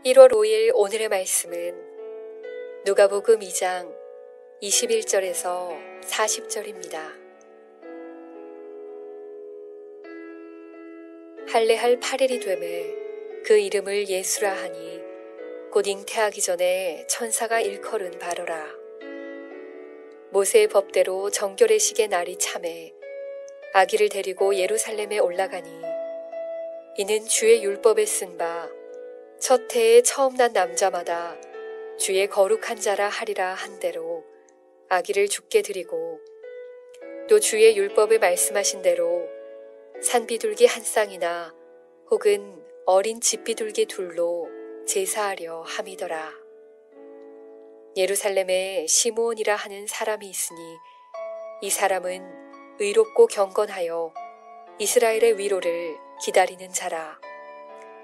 1월 5일 오늘의 말씀은 누가복음 2장 21절에서 40절입니다. 할례할 8일이 되매 그 이름을 예수라 하니 곧 잉태하기 전에 천사가 일컬은 바로라. 모세의 법대로 정결의식의 날이 참에 아기를 데리고 예루살렘에 올라가니 이는 주의 율법에 쓴 바 첫 해에 처음 난 남자마다 주의 거룩한 자라 하리라 한 대로 아기를 죽게 드리고 또 주의 율법에 말씀하신 대로 산비둘기 한 쌍이나 혹은 어린 집비둘기 둘로 제사하려 함이더라. 예루살렘에 시므온이라 하는 사람이 있으니 이 사람은 의롭고 경건하여 이스라엘의 위로를 기다리는 자라.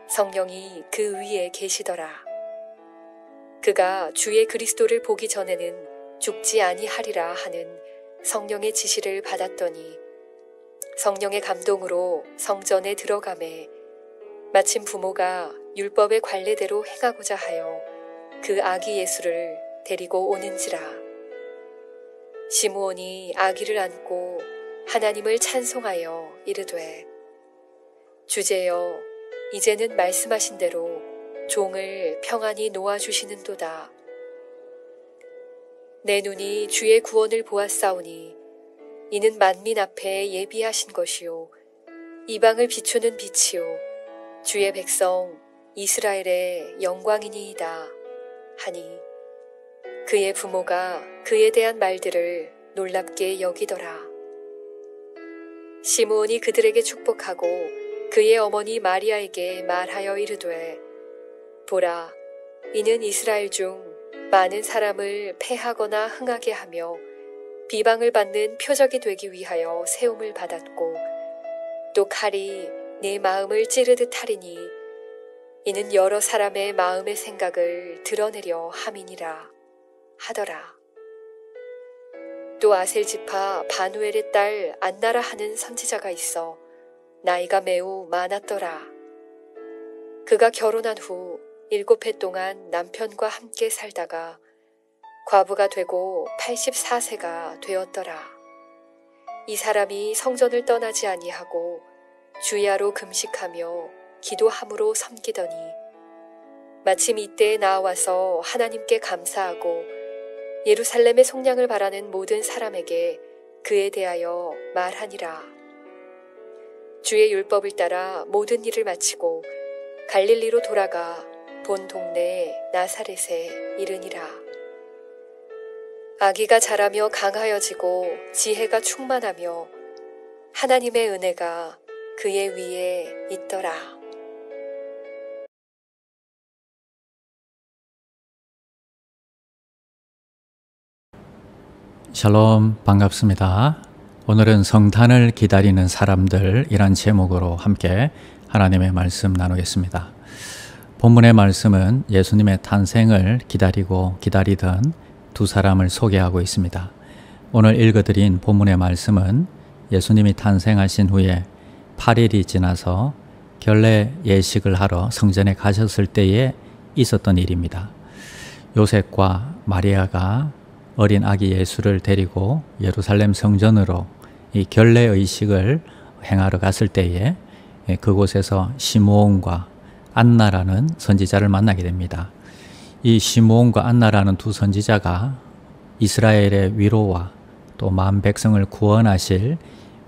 성령이 그 위에 계시더라. 그가 주의 그리스도를 보기 전에는 죽지 아니하리라 하는 성령의 지시를 받았더니 성령의 감동으로 성전에 들어가매 마침 부모가 율법의 관례대로 행하고자 하여 그 아기 예수를 데리고 오는지라. 시므온이 아기를 안고 하나님을 찬송하여 이르되 주제여 이제는 말씀하신 대로 종을 평안히 놓아주시는도다. 내 눈이 주의 구원을 보았사오니 이는 만민 앞에 예비하신 것이요 이방을 비추는 빛이요 주의 백성 이스라엘의 영광이니이다 하니 그의 부모가 그에 대한 말들을 놀랍게 여기더라. 시므온이 그들에게 축복하고 그의 어머니 마리아에게 말하여 이르되 보라 이는 이스라엘 중 많은 사람을 패하거나 흥하게 하며 비방을 받는 표적이 되기 위하여 세움을 받았고 또 칼이 내 마음을 찌르듯 하리니 이는 여러 사람의 마음의 생각을 드러내려 함이니라 하더라. 또 아셀 지파 바누엘의 딸 안나라 하는 선지자가 있어 나이가 매우 많았더라. 그가 결혼한 후 7해 동안 남편과 함께 살다가 과부가 되고 84세가 되었더라. 이 사람이 성전을 떠나지 아니하고 주야로 금식하며 기도함으로 섬기더니 마침 이때에 나와서 하나님께 감사하고 예루살렘의 속량을 바라는 모든 사람에게 그에 대하여 말하니라. 주의 율법을 따라 모든 일을 마치고 갈릴리로 돌아가 본 동네 나사렛에 이르니라. 아기가 자라며 강하여지고 지혜가 충만하며 하나님의 은혜가 그의 위에 있더라. 샬롬, 반갑습니다. 오늘은 성탄을 기다리는 사람들이란 제목으로 함께 하나님의 말씀 나누겠습니다. 본문의 말씀은 예수님의 탄생을 기다리고 기다리던 두 사람을 소개하고 있습니다. 오늘 읽어드린 본문의 말씀은 예수님이 탄생하신 후에 8일이 지나서 결례 예식을 하러 성전에 가셨을 때에 있었던 일입니다. 요셉과 마리아가 어린 아기 예수를 데리고 예루살렘 성전으로 이 결례 의식을 행하러 갔을 때에 그곳에서 시므온과 안나라는 선지자를 만나게 됩니다. 이 시므온과 안나라는 두 선지자가 이스라엘의 위로와 또 만 백성을 구원하실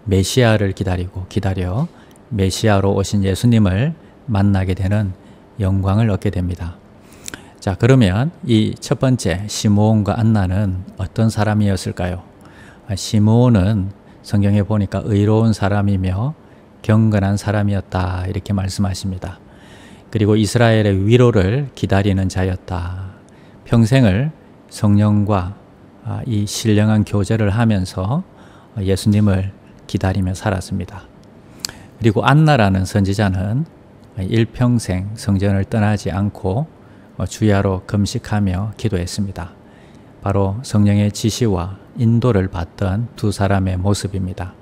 메시아를 기다려 메시아로 오신 예수님을 만나게 되는 영광을 얻게 됩니다. 자, 그러면 이 첫 번째 시므온과 안나는 어떤 사람이었을까요? 시므온은 성경에 보니까 의로운 사람이며 경건한 사람이었다 이렇게 말씀하십니다. 그리고 이스라엘의 위로를 기다리는 자였다. 평생을 성령과 이 신령한 교제를 하면서 예수님을 기다리며 살았습니다. 그리고 안나라는 선지자는 일평생 성전을 떠나지 않고 주야로 금식하며 기도했습니다. 바로 성령의 지시와 인도를 받던 두 사람의 모습입니다.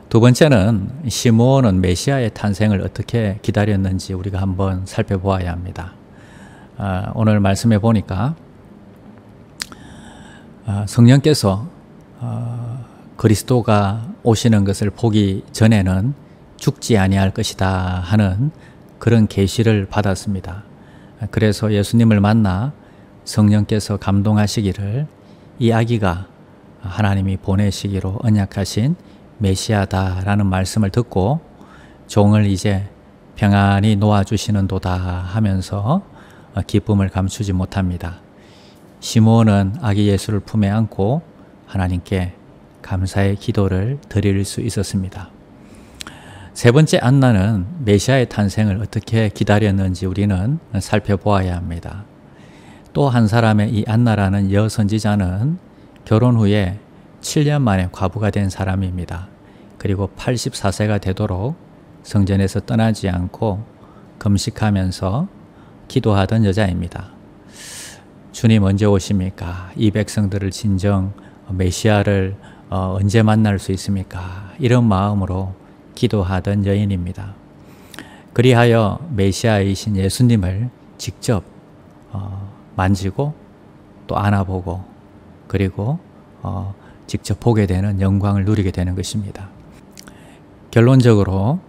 두 번째는 시므온은 메시아의 탄생을 어떻게 기다렸는지 우리가 한번 살펴보아야 합니다. 오늘 말씀해 보니까 성령께서 그리스도가 오시는 것을 보기 전에는 죽지 아니할 것이다 하는 그런 계시를 받았습니다. 그래서 예수님을 만나 성령께서 감동하시기를 이 아기가 하나님이 보내시기로 언약하신 메시아다라는 말씀을 듣고 종을 이제 평안히 놓아주시는도다 하면서 기쁨을 감추지 못합니다. 시므온은 아기 예수를 품에 안고 하나님께 감사의 기도를 드릴 수 있었습니다. 세 번째 안나는 메시아의 탄생을 어떻게 기다렸는지 우리는 살펴보아야 합니다. 또 한 사람의 이 안나라는 여선지자는 결혼 후에 7년 만에 과부가 된 사람입니다. 그리고 84세가 되도록 성전에서 떠나지 않고 금식하면서 기도하던 여자입니다. 주님 언제 오십니까? 이 백성들을 진정 메시아를 언제 만날 수 있습니까? 이런 마음으로 기도하던 여인입니다. 그리하여 메시아이신 예수님을 직접 만지고 또 안아보고 그리고 직접 보게 되는 영광을 누리게 되는 것입니다. 결론적으로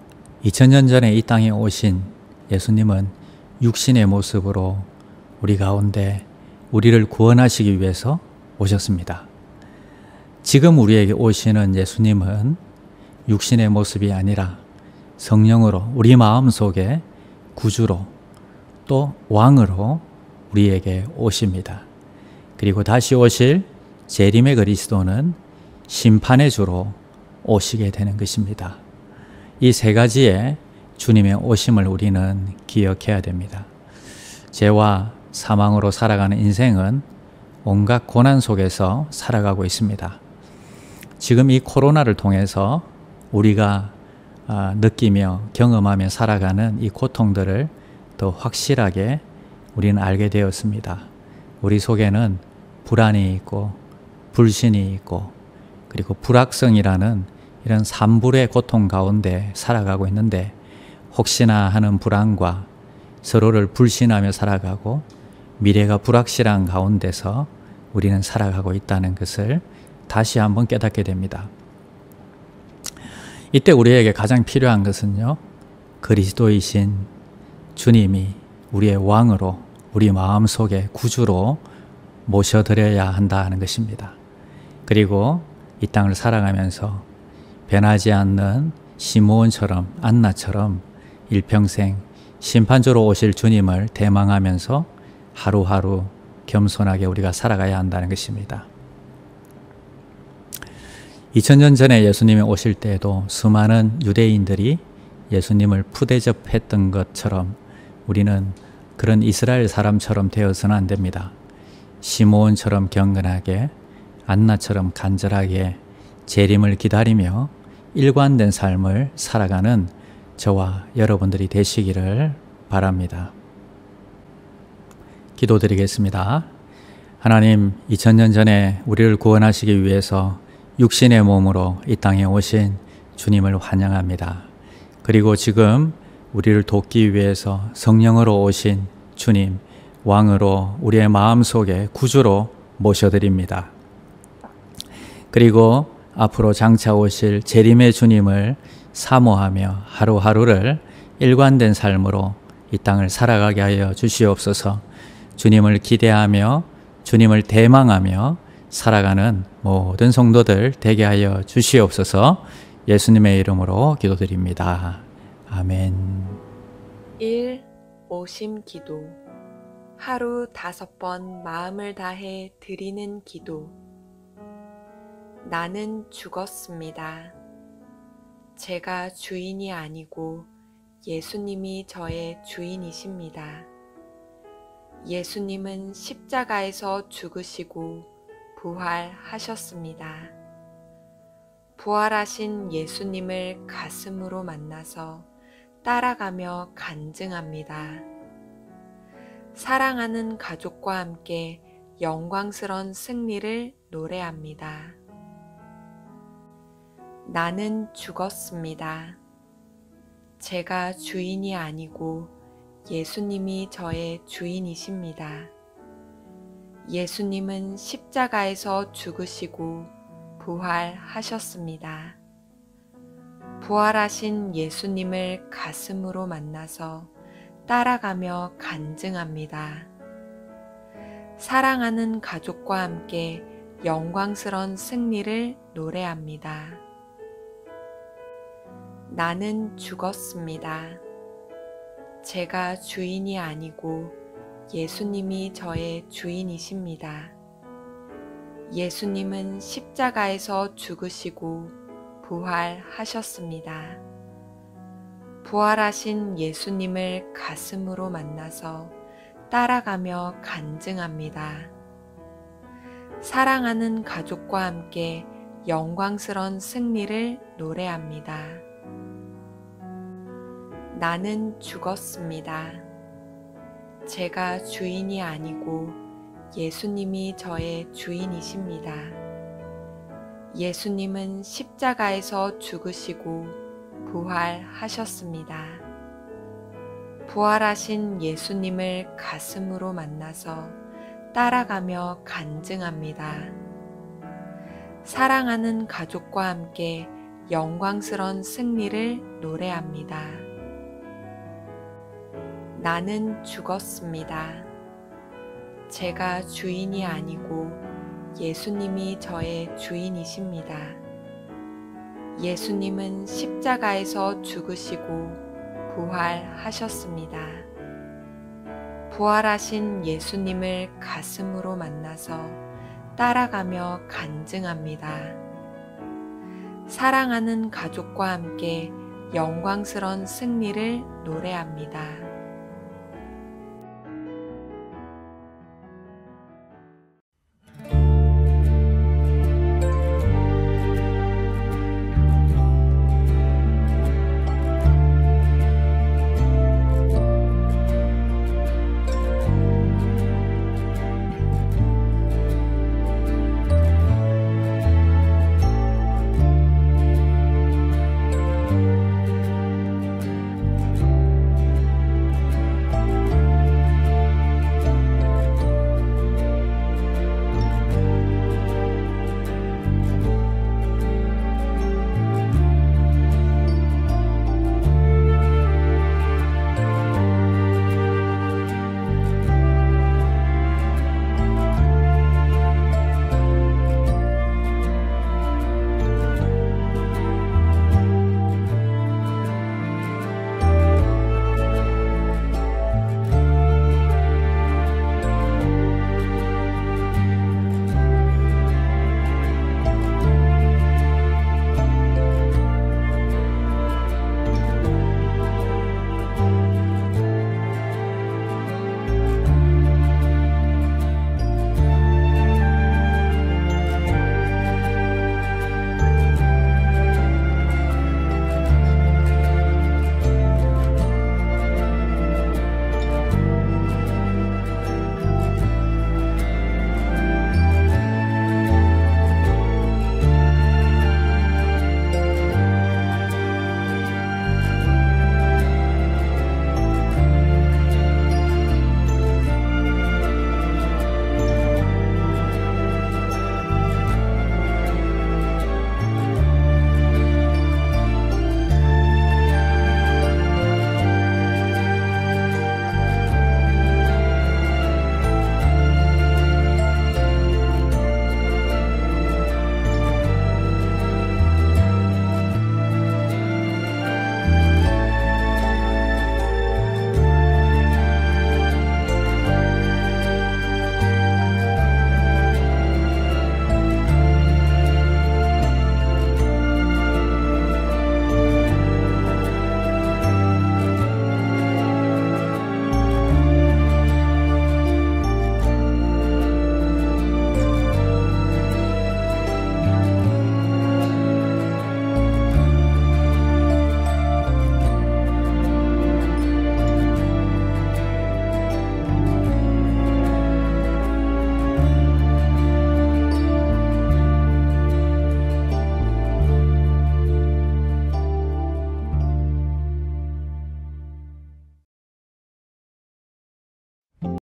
2000년 전에 이 땅에 오신 예수님은 육신의 모습으로 우리 가운데 우리를 구원하시기 위해서 오셨습니다. 지금 우리에게 오시는 예수님은 육신의 모습이 아니라 성령으로 우리 마음속에 구주로 또 왕으로 우리에게 오십니다. 그리고 다시 오실 재림의 그리스도는 심판의 주로 오시게 되는 것입니다. 이 세 가지의 주님의 오심을 우리는 기억해야 됩니다. 죄와 사망으로 살아가는 인생은 온갖 고난 속에서 살아가고 있습니다. 지금 이 코로나를 통해서 우리가 느끼며 경험하며 살아가는 이 고통들을 더 확실하게 우리는 알게 되었습니다. 우리 속에는 불안이 있고 불신이 있고 그리고 불확성이라는 이런 삼불의 고통 가운데 살아가고 있는데 혹시나 하는 불안과 서로를 불신하며 살아가고 미래가 불확실한 가운데서 우리는 살아가고 있다는 것을 다시 한번 깨닫게 됩니다. 이때 우리에게 가장 필요한 것은요, 그리스도이신 주님이 우리의 왕으로 우리 마음속에 구주로 모셔드려야 한다는 것입니다. 그리고 이 땅을 살아가면서 변하지 않는 시므온처럼 안나처럼 일평생 심판주로 오실 주님을 대망하면서 하루하루 겸손하게 우리가 살아가야 한다는 것입니다. 2000년 전에 예수님이 오실 때에도 수많은 유대인들이 예수님을 푸대접했던 것처럼 우리는 그런 이스라엘 사람처럼 되어서는 안 됩니다. 시므온처럼 경건하게 안나처럼 간절하게 재림을 기다리며 일관된 삶을 살아가는 저와 여러분들이 되시기를 바랍니다. 기도드리겠습니다. 하나님, 2000년 전에 우리를 구원하시기 위해서 육신의 몸으로 이 땅에 오신 주님을 환영합니다. 그리고 지금 우리를 돕기 위해서 성령으로 오신 주님, 왕으로 우리의 마음속에 구주로 모셔드립니다. 그리고 앞으로 장차 오실 재림의 주님을 사모하며 하루하루를 일관된 삶으로 이 땅을 살아가게 하여 주시옵소서. 주님을 기대하며 주님을 대망하며 살아가는 모든 성도들 되게 하여 주시옵소서. 예수님의 이름으로 기도드립니다. 아멘. 1. 오심 기도. 하루 5번 마음을 다해 드리는 기도. 나는 죽었습니다. 제가 주인이 아니고 예수님이 저의 주인이십니다. 예수님은 십자가에서 죽으시고 부활하셨습니다. 부활하신 예수님을 가슴으로 만나서 따라가며 간증합니다. 사랑하는 가족과 함께 영광스러운 승리를 노래합니다. 나는 죽었습니다. 제가 주인이 아니고 예수님이 저의 주인이십니다. 예수님은 십자가에서 죽으시고 부활하셨습니다. 부활하신 예수님을 가슴으로 만나서 따라가며 간증합니다. 사랑하는 가족과 함께 영광스런 승리를 노래합니다. 나는 죽었습니다. 제가 주인이 아니고 예수님이 저의 주인이십니다. 예수님은 십자가에서 죽으시고 부활하셨습니다. 부활하신 예수님을 가슴으로 만나서 따라가며 간증합니다. 사랑하는 가족과 함께 영광스런 승리를 노래합니다. 나는 죽었습니다. 제가 주인이 아니고 예수님이 저의 주인이십니다. 예수님은 십자가에서 죽으시고 부활하셨습니다. 부활하신 예수님을 가슴으로 만나서 따라가며 간증합니다. 사랑하는 가족과 함께 영광스런 승리를 노래합니다. 나는 죽었습니다. 제가 주인이 아니고 예수님이 저의 주인이십니다. 예수님은 십자가에서 죽으시고 부활하셨습니다. 부활하신 예수님을 가슴으로 만나서 따라가며 간증합니다. 사랑하는 가족과 함께 영광스런 승리를 노래합니다.